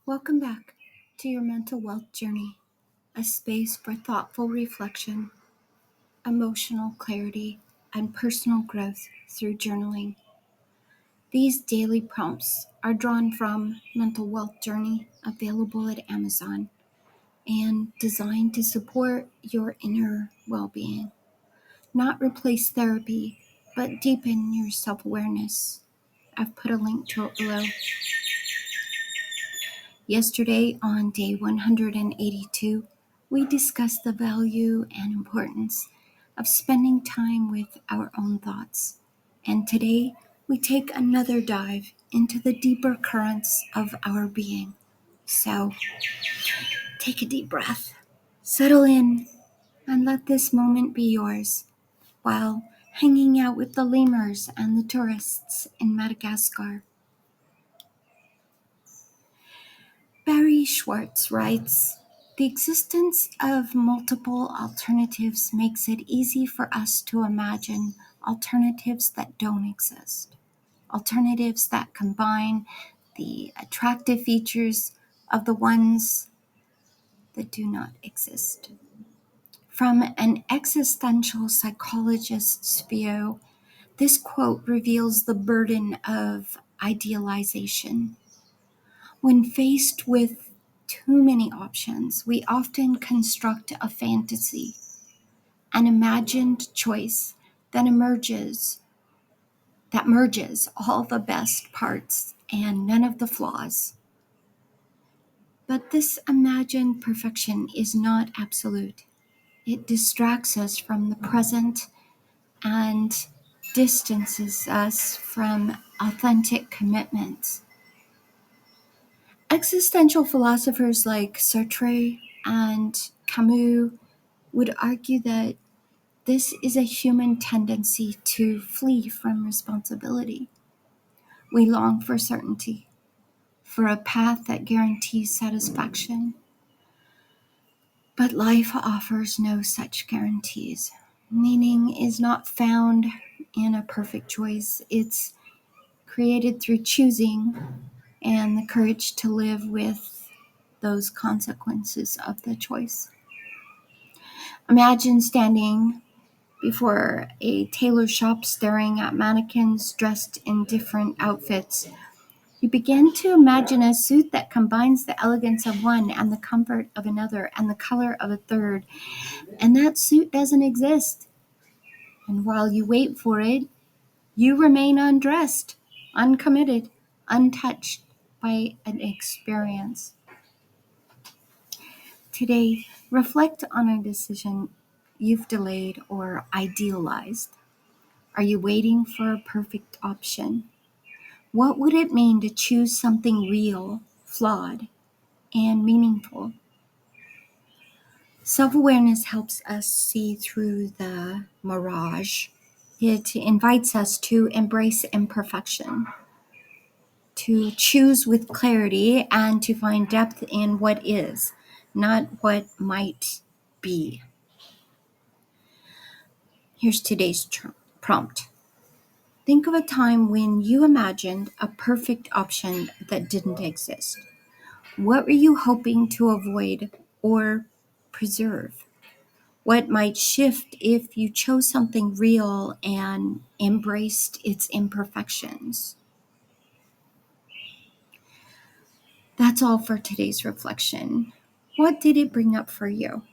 Welcome back to your mental wealth journey, a space for thoughtful reflection, emotional clarity, and personal growth through journaling. These daily prompts are drawn from Mental Wealth Journey, available at Amazon, and designed to support your inner well-being, not replace therapy, but deepen your self-awareness. I've put a link to it below. Yesterday, on day 182, we discussed the value and importance of spending time with our own thoughts. And today, we take another dive into the deeper currents of our being. So, take a deep breath, settle in, and let this moment be yours while hanging out with the lemurs and the tourists in Madagascar. Barry Schwartz writes, "The existence of multiple alternatives makes it easy for us to imagine alternatives that don't exist, alternatives that combine the attractive features of the ones that do not exist." From an existential psychologist's view, this quote reveals the burden of idealization. When faced with too many options, we often construct a fantasy, an imagined choice that merges all the best parts and none of the flaws. But this imagined perfection is not absolute. It distracts us from the present and distances us from authentic commitment. Existential philosophers like Sartre and Camus would argue that this is a human tendency to flee from responsibility. We long for certainty, for a path that guarantees satisfaction. But life offers no such guarantees. Meaning is not found in a perfect choice. It's created through choosing and the courage to live with those consequences of the choice. Imagine standing before a tailor shop staring at mannequins dressed in different outfits. You begin to imagine a suit that combines the elegance of one and the comfort of another and the color of a third. And that suit doesn't exist. And while you wait for it, you remain undressed, uncommitted, untouched by an experience. Today, reflect on a decision you've delayed or idealized. Are you waiting for a perfect option? What would it mean to choose something real, flawed, and meaningful? Self-awareness helps us see through the mirage. It invites us to embrace imperfection, to choose with clarity, and to find depth in what is, not what might be. Here's today's prompt. Think of a time when you imagined a perfect option that didn't exist. What were you hoping to avoid or preserve? What might shift if you chose something real and embraced its imperfections? That's all for today's reflection. What did it bring up for you?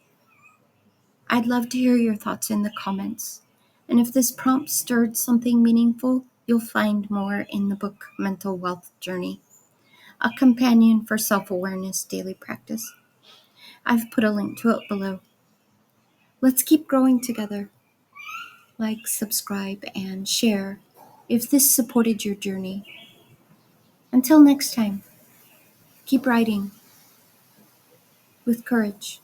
I'd love to hear your thoughts in the comments. And if this prompt stirred something meaningful, you'll find more in the book Mental Wealth Journey, a companion for self-awareness daily practice. I've put a link to it below. Let's keep growing together. Like, subscribe, and share if this supported your journey. Until next time, keep writing with courage.